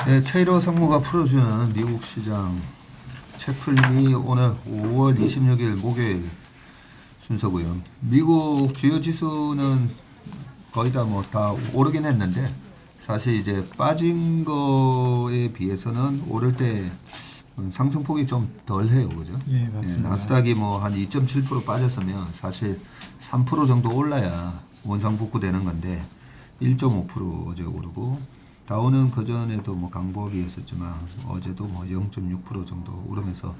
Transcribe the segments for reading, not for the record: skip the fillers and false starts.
네, 체이로 상무가 풀어주는 미국 시장 책풀림이 오늘 5월 26일 목요일 순서고요. 미국 주요 지수는 거의 다 오르긴 했는데 사실 이제 빠진 거에 비해서는 오를 때 상승폭이 좀 덜해요, 그죠? 예, 맞습니다. 나스닥이 뭐 한 2.7% 빠졌으면 사실 3% 정도 올라야 원상복구되는 건데 1.5% 어제 오르고 다우는 그 전에도 뭐 강보합이 있었지만 어제도 뭐 0.6% 정도 오르면서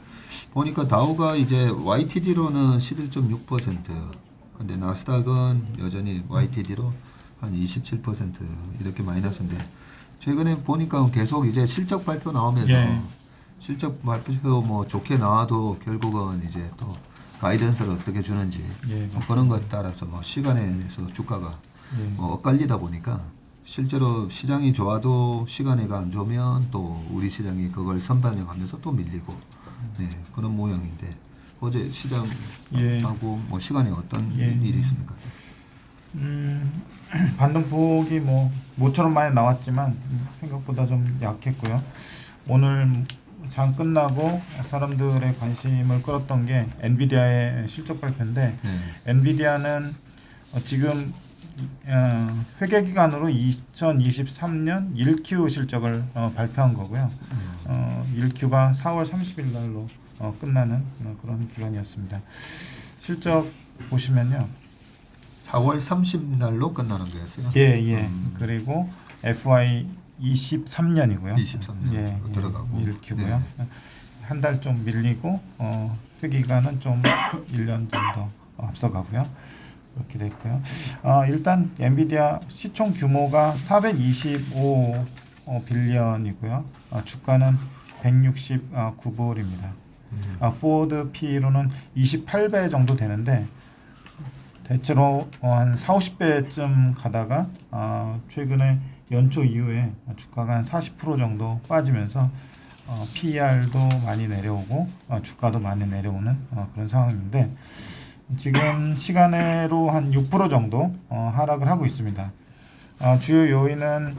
보니까 다우가 이제 YTD로는 11.6%, 근데 나스닥은 여전히 YTD로 한 27% 이렇게 마이너스인데 최근에 보니까 계속 이제 실적 발표 나오면서 예. 실적 발표 뭐 좋게 나와도 결국은 이제 또 가이던스를 어떻게 주는지 예, 뭐 그런 것에 따라서 뭐 시간에서 주가가 예. 뭐 엇갈리다 보니까 실제로 시장이 좋아도 시간에가 안 좋으면 또 우리 시장이 그걸 선반영하면서 또 밀리고 네, 그런 모양인데 어제 시장하고 예. 뭐 시간에 어떤 예. 일이 있습니까? 반등폭이 뭐 모처럼 많이 나왔지만 생각보다 좀 약했고요. 오늘 장 끝나고 사람들의 관심을 끌었던 게 엔비디아의 실적 발표인데 네. 엔비디아는 지금 회계 기간으로 2023년 1Q 실적을 발표한 거고요. 1Q가 4월 30일 날로 끝나는 그런 기간이었습니다. 실적 보시면요. 4월 30날로 끝나는 거였어요. 예. 그리고 FY 23년이고요. 23년 예, 들어가고 1Q고요. 한 달 좀 밀리고 회기간은 좀 1년 정도 앞서가고요. 그렇게 됐고요. 일단 엔비디아 시총 규모가 425 빌리언이고요. 주가는 169불입니다. 포워드 P로는 28배 정도 되는데 대체로 한 4, 50배쯤 가다가 최근에 연초 이후에 주가가 한 40% 정도 빠지면서 PER도 많이 내려오고 주가도 많이 내려오는 그런 상황인데 지금 시간으로 한 6% 정도 하락을 하고 있습니다. 주요 요인은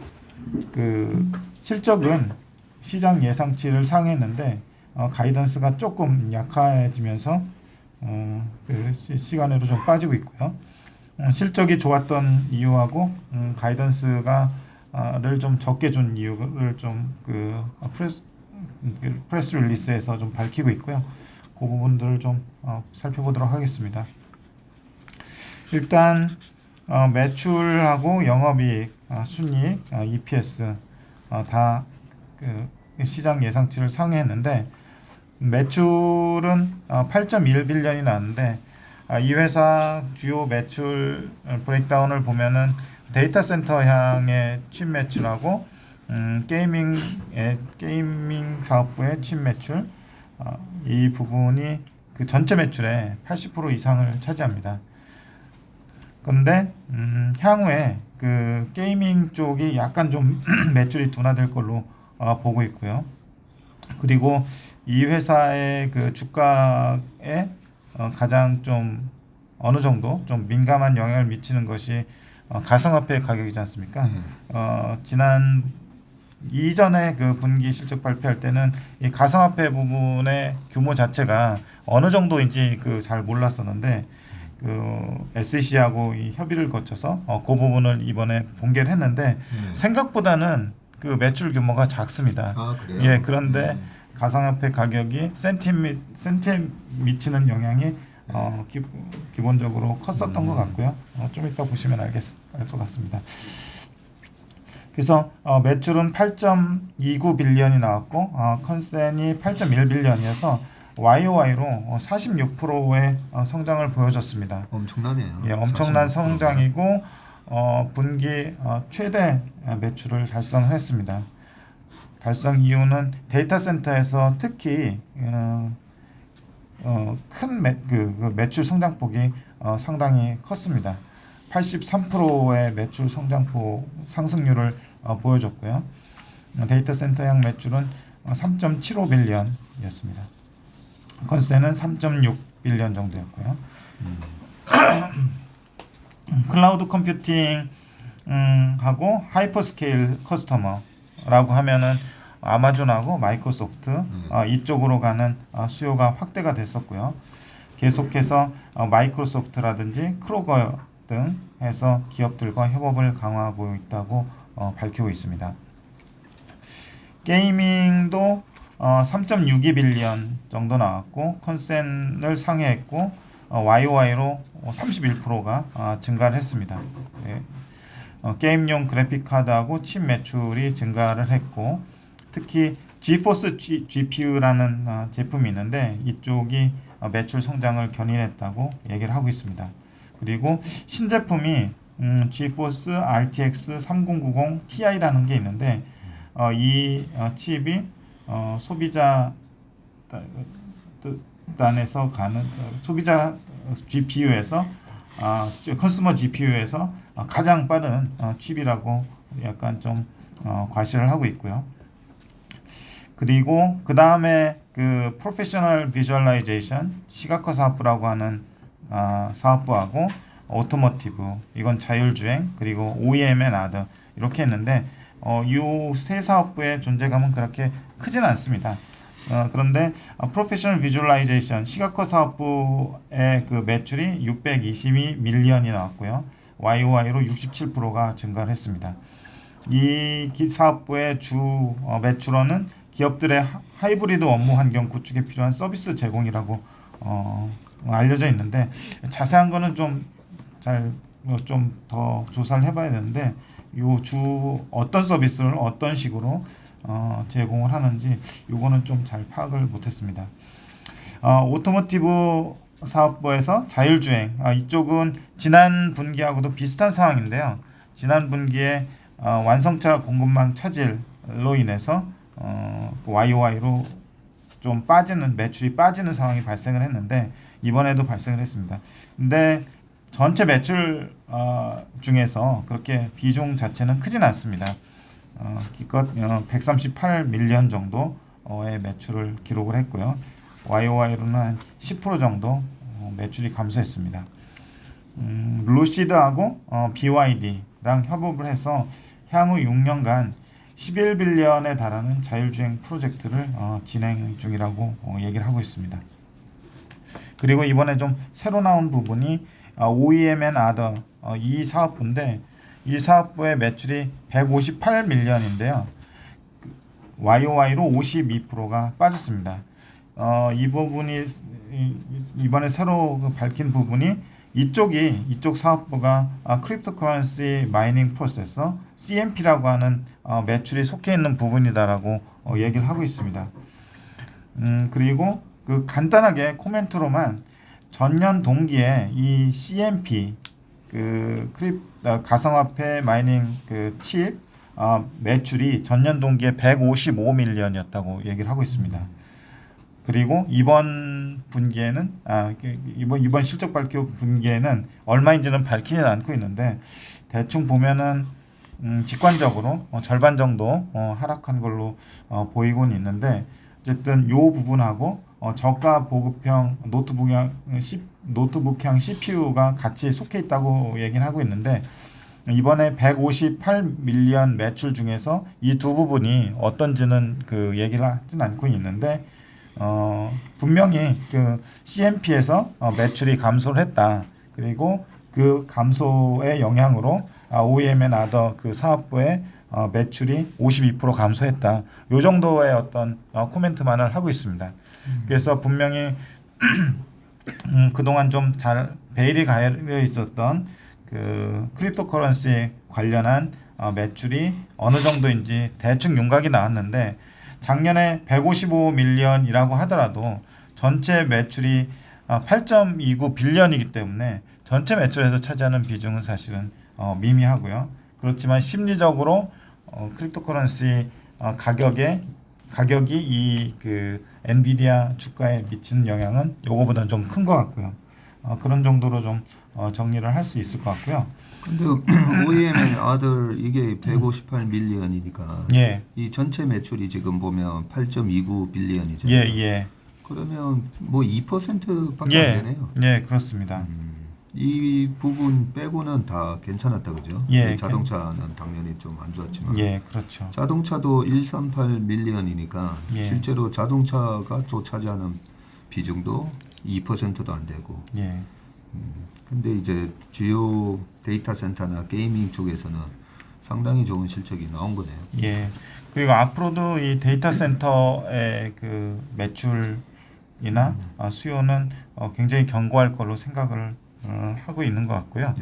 그 실적은 시장 예상치를 상회했는데 가이던스가 조금 약해지면서 그 시간으로 좀 빠지고 있고요. 실적이 좋았던 이유하고 가이던스가를 좀 적게 준 이유를 좀 프레스 릴리스에서 좀 밝히고 있고요. 그 부분들을 좀 살펴보도록 하겠습니다. 일단 매출하고 영업이익, 순이익, EPS 다 그 시장 예상치를 상회했는데 매출은 8.1빌리언이 나왔는데 이 회사 주요 매출 브레이크다운을 보면은 데이터 센터 향의 칩 매출하고 게이밍 사업부의 칩 매출 이 부분이 그 전체 매출의 80% 이상을 차지합니다. 그런데 향후에 그 게이밍 쪽이 약간 좀 매출이 둔화될 걸로 보고 있고요. 그리고 이 회사의 그 주가에 가장 좀 어느 정도 좀 민감한 영향을 미치는 것이 가상화폐 가격이지 않습니까? 지난 이전에 그 분기 실적 발표할 때는 이 가상화폐 부분의 규모 자체가 어느 정도인지 그 잘 몰랐었는데 그 SEC하고 이 협의를 거쳐서 그 부분을 이번에 공개를 했는데 생각보다는 그 매출 규모가 작습니다. 그래요? 예, 그런데 가상화폐 가격이 센티에 미치는 영향이 기본적으로 컸었던 것 같고요. 좀 이따 보시면 알 것 같습니다. 그래서 매출은 8.29빌리언이 나왔고 컨센이 8.1빌리언이어서 YOY로 46%의 성장을 보여줬습니다. 엄청나네요. 예, 엄청난 46%. 성장이고 분기 최대 매출을 달성했습니다. 달성 이유는 데이터 센터에서 특히 큰 매출 성장폭이 상당히 컸습니다. 83%의 매출 성장폭 상승률을 보여줬고요. 데이터 센터형 매출은 3.75빌리언이었습니다. 컨센은 3.6빌리언 정도였고요. 클라우드 컴퓨팅 하고 하이퍼스케일 커스터머 라고 하면은 아마존하고 마이크로소프트 이쪽으로 가는 수요가 확대가 됐었고요. 계속해서 마이크로소프트라든지 크로거 등 해서 기업들과 협업을 강화하고 있다고 밝히고 있습니다. 게이밍도 3.62 빌리언 정도 나왔고 컨센을 상회했고 YOY로 31%가 증가를 했습니다. 네. 게임용 그래픽 카드하고 칩 매출이 증가를 했고 특히 지포스 GPU라는 제품이 있는데 이쪽이 매출 성장을 견인했다고 얘기를 하고 있습니다. 그리고 신제품이 지포스 RTX 3090 Ti라는 게 있는데 이 칩이 소비자 단에서 가는 소비자 GPU에서 컨슈머 GPU에서 가장 빠른 칩이라고 약간 좀 과시를 하고 있고요. 그리고 그 다음에 그 프로페셔널 비주얼라이제이션 시각화 사업부라고 하는 사업부하고 오토모티브 이건 자율주행 그리고 OEM 앤 아더 이렇게 했는데 이 세 사업부의 존재감은 그렇게 크진 않습니다. 그런데 프로페셔널 비주얼라이제이션 시각화 사업부의 그 매출이 622 밀리언이 나왔고요. YOY로 67%가 증가를 했습니다. 이 사업부의 주 매출원은 기업들의 하이브리드 업무 환경 구축에 필요한 서비스 제공이라고 알려져 있는데 자세한 거는 좀 더 조사를 해봐야 되는데 요 주 어떤 서비스를 어떤 식으로 제공을 하는지 요거는 좀 잘 파악을 못했습니다. 오토모티브 사업부에서 자율주행 이쪽은 지난 분기하고도 비슷한 상황인데요. 지난 분기에 완성차 공급망 차질로 인해서 YOY로 좀 빠지는 매출이 빠지는 상황이 발생을 했는데 이번에도 발생을 했습니다. 근데 전체 매출 중에서 그렇게 비중 자체는 크진 않습니다. 기껏 138 밀리언 정도의 매출을 기록을 했고요. YOY로는 한 10% 정도 매출이 감소했습니다. 루시드하고 BYD랑 협업을 해서 향후 6년간 11빌리언에 달하는 자율주행 프로젝트를 진행 중이라고 얘기를 하고 있습니다. 그리고 이번에 좀 새로 나온 부분이 OEM 앤 아더 이 사업부인데 이 사업부의 매출이 158 밀리언인데요. YOY로 52%가 빠졌습니다. 이 부분이 이번에 새로 밝힌 부분이 이쪽 사업부가 크립토커런시 마이닝 프로세서 CMP라고 하는 매출이 속해 있는 부분이다라고 얘기를 하고 있습니다. 그리고 그 간단하게 코멘트로만 전년 동기에 이 CMP 가상화폐 마이닝 그 칩 매출이 전년 동기에 155 밀리언이었다고 얘기를 하고 있습니다. 그리고 이번 분기에는 이번 실적 발표 분기에는 얼마인지는 밝히지 않고 있는데 대충 보면은 직관적으로 절반 정도 하락한 걸로 보이고는 있는데 어쨌든 요 부분하고 저가 보급형 노트북형 CPU가 같이 속해 있다고 얘기를 하고 있는데 이번에 158 밀리언 매출 중에서 이 두 부분이 어떤지는 그 얘기를 하진 않고 있는데 분명히 그 CMP에서 매출이 감소를 했다. 그리고 그 감소의 영향으로 OEM 앤 아더 그 사업부의 매출이 52% 감소했다. 요 정도의 어떤 코멘트만을 하고 있습니다. 그래서 분명히 그동안 좀 잘 베일이 가려 있었던 그 크립토커런시 관련한 매출이 어느 정도인지 대충 윤곽이 나왔는데 작년에 155 밀리언이라고 하더라도 전체 매출이 8.29 빌리언이기 때문에 전체 매출에서 차지하는 비중은 사실은 미미하고요. 그렇지만 심리적으로 크립토커런시 가격이 이 그 엔비디아 주가에 미치는 영향은 요거보다는 좀 큰 것 같고요. 그런 정도로 좀 정리를 할 수 있을 것 같고요. 근데 OEM의 아들 이게 158 밀리언이니까 예. 이 전체 매출이 지금 보면 8.29 빌리언이잖아요. 예. 그러면 뭐 2%밖에 안 되네요. 예, 그렇습니다. 이 부분 빼고는 다 괜찮았다 그죠? 예, 자동차는 당연히 좀 안 좋았지만 예, 그렇죠. 자동차도 138 밀리언이니까 예. 실제로 자동차가 또 차지하는 비중도 2%도 안 되고 예, 근데 이제 주요 데이터 센터나 게이밍 쪽에서는 상당히 좋은 실적이 나온 거네요. 예. 그리고 앞으로도 이 데이터 센터의 그 매출이나 수요는 굉장히 견고할 걸로 생각을 하고 있는 것 같고요.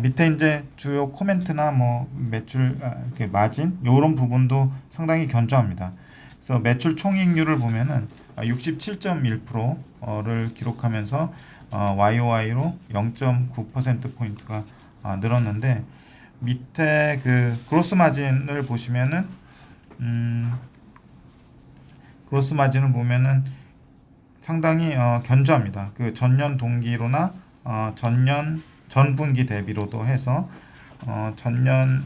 밑에 이제 주요 코멘트나 뭐 매출 이렇게 마진 이런 부분도 상당히 견조합니다. 그래서 매출 총이익률을 보면은 67.1%를 기록하면서 YOY로 0.9% 포인트가 늘었는데 밑에 그 그로스 마진을 보시면은 그로스 마진을 보면은 상당히 견조합니다. 그 전년 동기로나 전분기 대비로도 해서 전년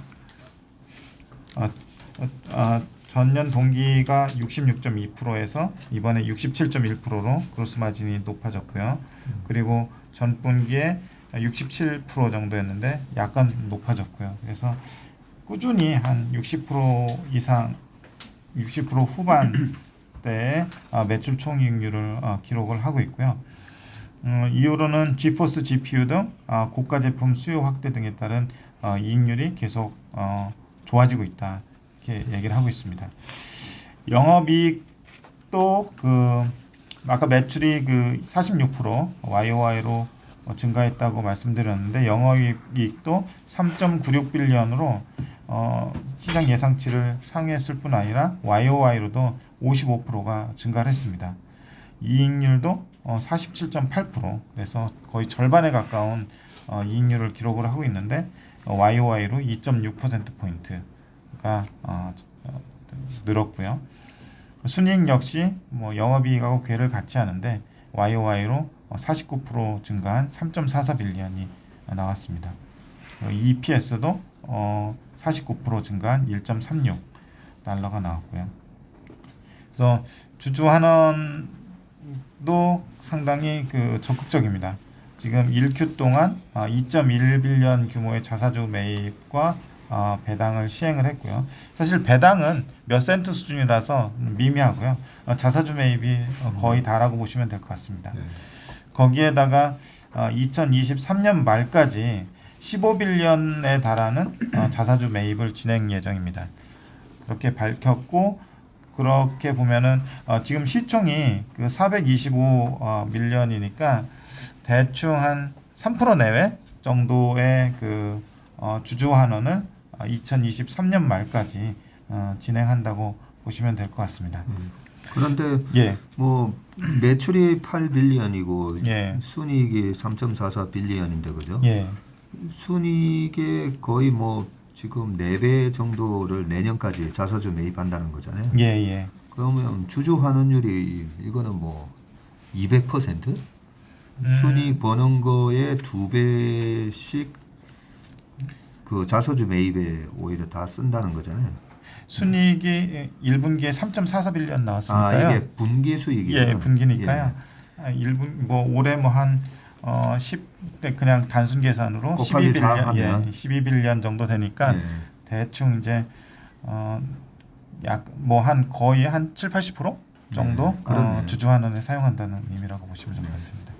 전년 동기가 66.2%에서 이번에 67.1%로 그로스 마진이 높아졌고요. 그리고 전분기에 67% 정도였는데 약간 높아졌고요. 그래서 꾸준히 한 60% 이상, 60% 후반대의 매출 총이익률을 기록을 하고 있고요. 이후로는 지포스 GPU 등 고가 제품 수요 확대 등에 따른 이익률이 계속 좋아지고 있다. 이렇게 얘기를 하고 있습니다. 영업이익도 아까 매출이 46% YOY로 증가했다고 말씀드렸는데 영업이익도 3.96빌리언으로 시장 예상치를 상회했을 뿐 아니라 YOY로도 55%가 증가를 했습니다. 이익률도 47.8% 그래서 거의 절반에 가까운 이익률을 기록을 하고 있는데 YOY로 2.6%포인트가 늘었고요. 순이익 역시 뭐 영업이익하고 궤를 같이 하는데 YOY로 49% 증가한 3.44빌리언이 나왔습니다. EPS도 49% 증가한 1.36달러가 나왔고요. 그래서 주주 환원도 상당히 적극적입니다. 지금 1Q 동안 2.1빌리언 규모의 자사주 매입과 배당을 시행을 했고요. 사실 배당은 몇 센트 수준이라서 미미하고요. 자사주 매입이 거의 다라고 보시면 될 것 같습니다. 네. 거기에다가 2023년 말까지 15빌리언에 달하는 자사주 매입을 진행 예정입니다. 그렇게 밝혔고 그렇게 보면은 지금 시총이 425 밀리언이니까 대충 한 3% 내외 정도의 주주 환원을 2023년 말까지 진행한다고 보시면 될 것 같습니다. 그런데 예. 뭐 매출이 8빌리언이고 예. 순이익이 3.44빌리언인데 그죠? 예. 순이익의 거의 뭐 지금 4배 정도를 내년까지 자사주 매입한다는 거잖아요. 예, 예. 그러면 주주 환원율이 이거는 뭐 200%? 순이익 버는 거에 2배씩 자사주 매입에 오히려 다 쓴다는 거잖아요. 순이익이 1분기에 3.44빌리언 나왔으니까요. 이게 분기 수익이에요. 예, 분기니까요. 1분 뭐 올해 뭐 한 10대 그냥 단순 계산으로 곱하기 4 하면 12빌리언 정도 되니까 예. 대충 이제 약 뭐 한 거의 한 7, 80% 정도 주주 환원에 사용한다는 의미라고 보시면 될 것 같습니다.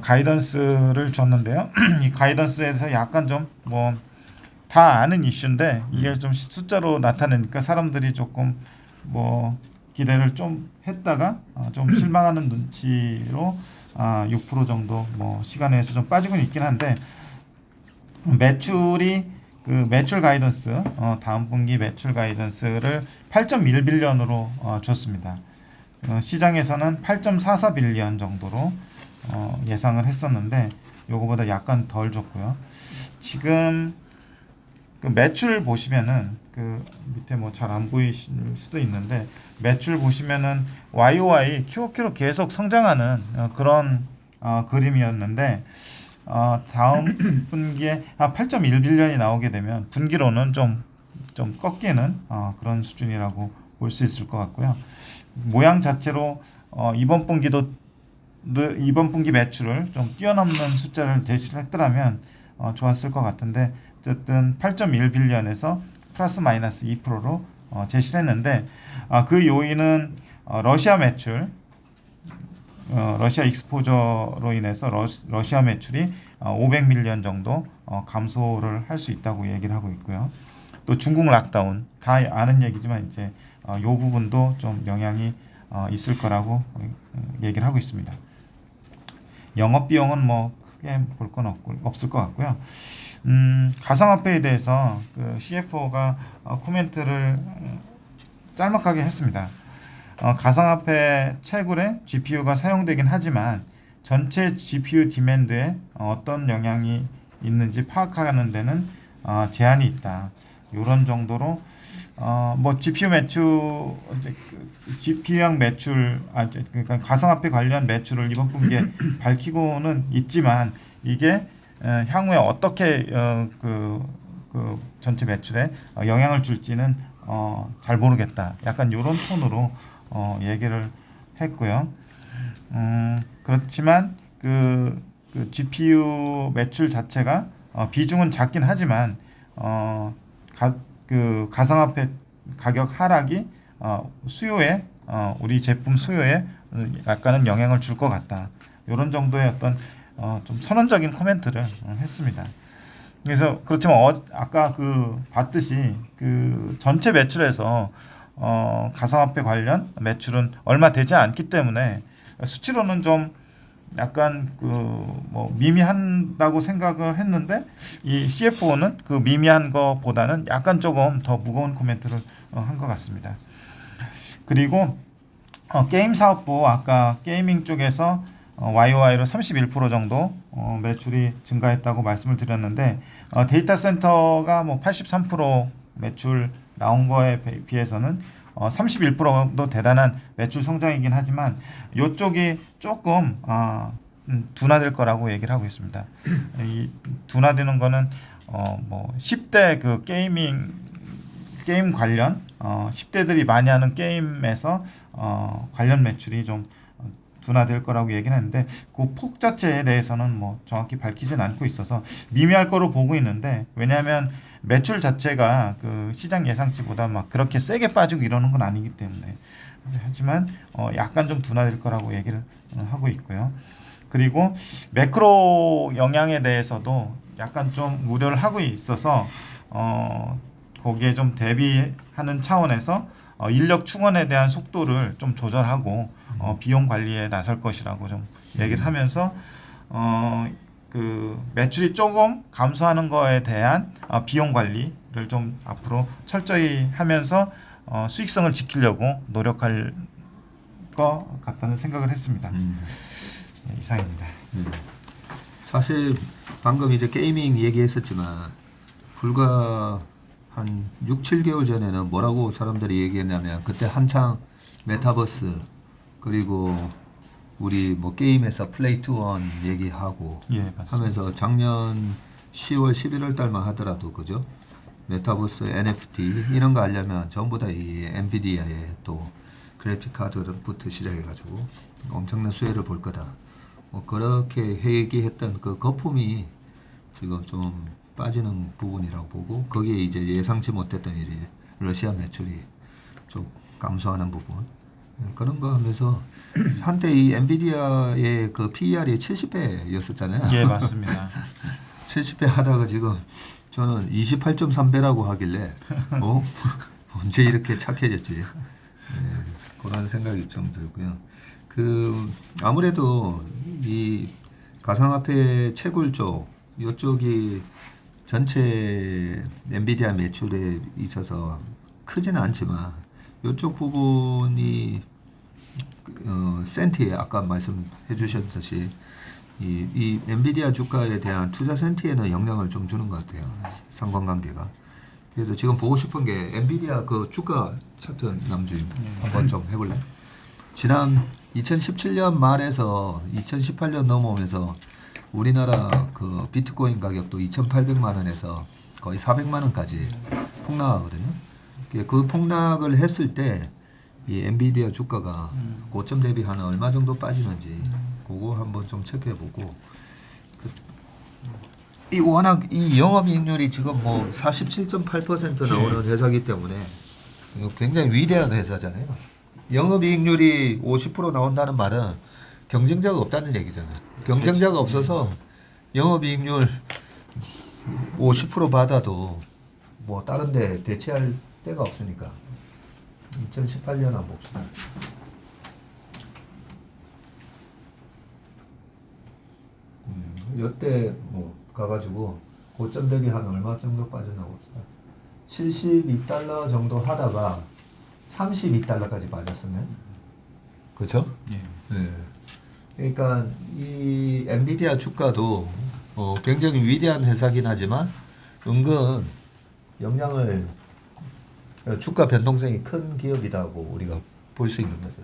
가이던스를 줬는데요. 이 가이던스에서 약간 좀 뭐 다 아는 이슈인데 이게 좀 숫자로 나타내니까 사람들이 조금 뭐 기대를 좀 했다가 좀 실망하는 눈치로 6% 정도 뭐 시간에서 좀 빠지고 있긴 한데 매출이 매출 가이던스 다음 분기 매출 가이던스를 8.1빌리언으로 줬습니다. 시장에서는 8.44빌리언 정도로 예상을 했었는데 요거보다 약간 덜 줬고요. 지금 매출 보시면은 밑에 뭐 잘 안 보이실 수도 있는데 매출 보시면은 YOY QOQ로 계속 성장하는 그런 그림이었는데 다음 분기에 8.1빌리언이 나오게 되면 분기로는 좀 꺾이는 그런 수준이라고 볼 수 있을 것 같고요. 모양 자체로 이번 분기도 이번 분기 매출을 좀 뛰어넘는 숫자를 제시를 했더라면 좋았을 것 같은데 어쨌든 8.1빌리언에서 플러스 마이너스 2%로 제시를 했는데 그 요인은 러시아 매출 러시아 익스포저로 인해서 러시아 매출이 500밀리언 정도 감소를 할 수 있다고 얘기를 하고 있고요. 또 중국 락다운 다 아는 얘기지만 이제 이 부분도 좀 영향이 있을 거라고 얘기를 하고 있습니다. 영업 비용은 뭐 크게 볼 건 없을 것 같고요. 가상화폐에 대해서 그 CFO가 코멘트를 짤막하게 했습니다. 가상화폐 채굴에 GPU가 사용되긴 하지만 전체 GPU 디맨드에 어떤 영향이 있는지 파악하는 데는 제한이 있다. 이런 정도로 뭐 GPU 매출, GPU형 매출, 그러니까 가상화폐 관련 매출을 이번 분기에 밝히고는 있지만 이게 향후에 어떻게 그 전체 매출에 영향을 줄지는 잘 모르겠다. 약간 이런 톤으로 얘기를 했고요. 그렇지만 그 GPU 매출 자체가 비중은 작긴 하지만 그 가상화폐 가격 하락이 수요에 우리 제품 수요에 약간은 영향을 줄 것 같다. 이런 정도의 어떤 좀 선언적인 코멘트를 했습니다. 그래서 그렇지만 아까 그 봤듯이 그 전체 매출에서 가상화폐 관련 매출은 얼마 되지 않기 때문에 수치로는 좀 약간 그 뭐 미미한다고 생각을 했는데 이 CFO는 그 미미한 것보다는 약간 조금 더 무거운 코멘트를 한 것 같습니다. 그리고 게임 사업부 아까 게이밍 쪽에서 YOY로 31% 정도 매출이 증가했다고 말씀을 드렸는데 데이터 센터가 뭐 83% 매출 나온 거에 비해서는 31%도 대단한 매출 성장이긴 하지만 이쪽이 조금 둔화될 거라고 얘기를 하고 있습니다. 이 둔화되는 거는 뭐 10대 그 게임 관련 10대들이 많이 하는 게임에서 관련 매출이 좀 둔화될 거라고 얘기는 했는데 그 폭 자체에 대해서는 뭐 정확히 밝히진 않고 있어서 미미할 거로 보고 있는데 왜냐하면 매출 자체가 그 시장 예상치보다 막 그렇게 세게 빠지고 이러는 건 아니기 때문에 하지만 약간 좀 둔화될 거라고 얘기를 하고 있고요. 그리고 매크로 영향에 대해서도 약간 좀 우려를 하고 있어서 거기에 좀 대비하는 차원에서 인력 충원에 대한 속도를 좀 조절하고 비용 관리에 나설 것이라고 좀 얘기를 하면서 그 매출이 조금 감소하는 거에 대한 비용 관리를 좀 앞으로 철저히 하면서 수익성을 지키려고 노력할 것 같다는 생각을 했습니다. 네, 이상입니다. 사실 방금 이제 게이밍 얘기했었지만 불과 한 6, 7개월 전에는 뭐라고 사람들이 얘기했냐면 그때 한창 메타버스 그리고 우리 뭐 게임에서 플레이 투 원 얘기하고 하면서 작년 10월 11월 달만 하더라도 그죠? 메타버스 NFT 이런 거 하려면 전부 다 이 엔비디아의 또 그래픽 카드부터 시작해가지고 엄청난 수혜를 볼 거다. 뭐 그렇게 얘기했던 그 거품이 지금 좀 빠지는 부분이라고 보고 거기에 이제 예상치 못했던 일이 러시아 매출이 좀 감소하는 부분 그런 거 하면서 한때 이 엔비디아의 그 PER이 70배였었잖아요. 예, 맞습니다. 70배 하다가 지금 저는 28.3배라고 하길래 언제 이렇게 착해졌지? 네, 그런 생각이 좀 들고요. 그 아무래도 이 가상화폐 채굴 쪽 이쪽이 전체 엔비디아 매출에 있어서 크지는 않지만 이쪽 부분이 센티에 아까 말씀해 주셨듯이 이 엔비디아 주가에 대한 투자 센티에는 영향을 좀 주는 것 같아요. 상관관계가. 그래서 지금 보고 싶은 게 엔비디아 그 주가 차트 남주임 한번 좀 해볼래? 지난 2017년 말에서 2018년 넘어오면서 우리나라 그 비트코인 가격도 2,800만 원에서 거의 400만 원까지 폭락하거든요. 그 폭락을 했을 때 이 엔비디아 주가가 고점 대비 한 얼마 정도 빠지는지 그거 한번 좀 체크해보고. 이 워낙 이 영업이익률이 지금 뭐 47.8% 나오는 회사기 때문에 이거 굉장히 위대한 회사잖아요. 영업이익률이 50% 나온다는 말은 경쟁자가 없다는 얘기잖아요. 경쟁자가 없어서 영업이익률 50% 받아도 뭐 다른 데 대체할 데가 없으니까 2018년 한번 봅시다. 이때 뭐 가가지고 고점 대비 한 얼마 정도 빠졌나 봅시다. 72달러 정도 하다가 32달러까지 빠졌으면, 그렇죠? 예. 네. 그러니까 이 엔비디아 주가도 굉장히 위대한 회사긴 하지만 은근 영향을 주가 변동성이 큰 기업이라고 우리가 볼 수 있는 거죠.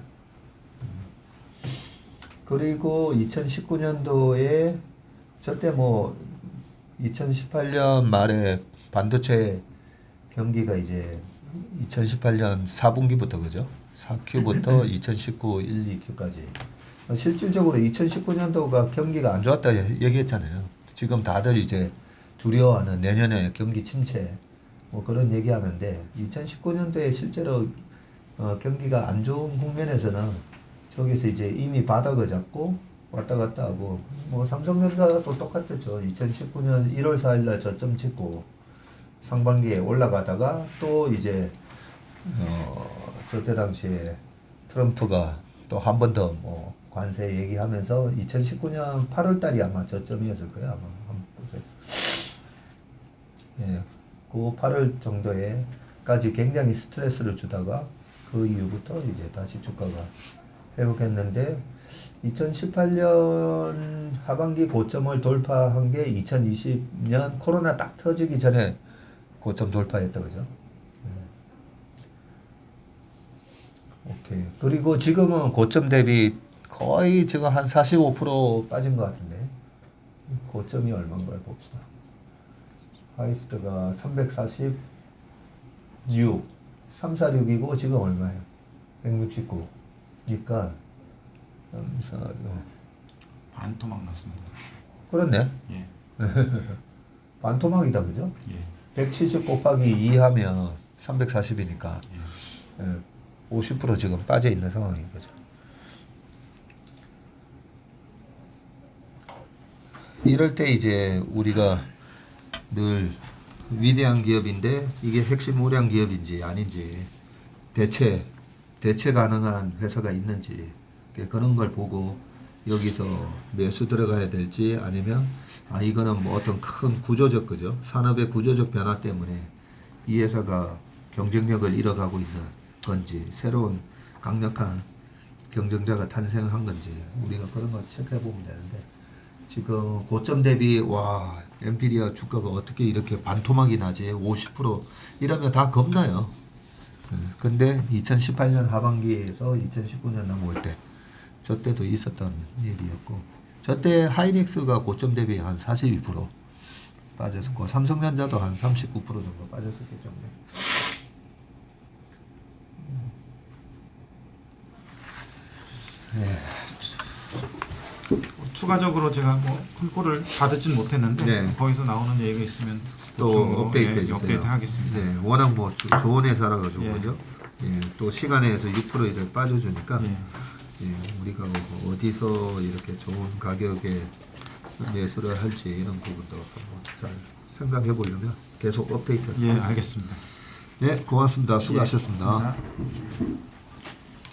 그리고 2019년도에 저때 뭐 2018년 말에 반도체 경기가 이제 2018년 4분기부터 그죠? 4Q부터 2019 1, 2Q까지 실질적으로 2019년도가 경기가 안 좋았다 얘기했잖아요. 지금 다들 이제 두려워하는 내년에 경기 침체 뭐 그런 얘기하는데 2019년도에 실제로 경기가 안 좋은 국면에서는 저기서 이제 이미 바닥을 잡고 왔다 갔다 하고 뭐 삼성전자도 똑같았죠. 2019년 1월 4일 날 저점 찍고 상반기에 올라가다가 또 이제 저때 당시에 트럼프가 또 한 번 더 뭐 관세 얘기하면서 2019년 8월 달이 아마 저점이었을 거예요. 아마 한번 보세요. 예, 그 8월 정도에까지 굉장히 스트레스를 주다가 그 이후부터 이제 다시 주가가 회복했는데 2018년 하반기 고점을 돌파한 게 2020년 코로나 딱 터지기 전에 고점 돌파했다 그죠? 오케이. 그리고 지금은 고점 대비 거의 지금 한 45% 빠진 것 같은데 고점이 얼마인가 봅시다. 하이스트가 346, 346이고 지금 얼마예요? 169니까 346. 반토막 났습니다. 그렇네. 예. 반토막이다 그죠? 예. 170 곱하기 2 하면 340이니까 예. 50% 지금 빠져 있는 상황인 거죠. 이럴 때 이제 우리가 늘 위대한 기업인데 이게 핵심 우량 기업인지 아닌지 대체 가능한 회사가 있는지 그런 걸 보고 여기서 매수 들어가야 될지 아니면 이거는 뭐 어떤 큰 구조적 그죠? 산업의 구조적 변화 때문에 이 회사가 경쟁력을 잃어가고 있는 건지 새로운 강력한 경쟁자가 탄생한 건지 우리가 그런 걸 체크해 보면 되는데 지금 고점 대비 와 엔비디아 주가가 어떻게 이렇게 반토막이 나지 50% 이러면 다 겁나요. 근데 2018년 하반기에서 2019년 넘어올 때 저때도 있었던 일이었고 저때 하이닉스가 고점 대비 한 42% 빠졌었고 삼성전자도 한 39% 정도 빠졌었기 때문에 추가적으로 제가 뭐 콜을 받지는 못했는데 네. 거기서 나오는 얘기가 있으면 또 보충으로, 업데이트 예, 해주세요. 업데이트 하겠습니다. 네, 워낙 뭐 좋은 회사라 가지고 예. 그죠? 예, 또 시간에서 6% 이렇게 빠져주니까 예. 예, 우리가 뭐 어디서 이렇게 좋은 가격에 매수를 할지 이런 부분도 한번 잘 생각해 보려면 계속 업데이트. 예, 알겠습니다. 네, 고맙습니다. 수고하셨습니다. 예, 고맙습니다.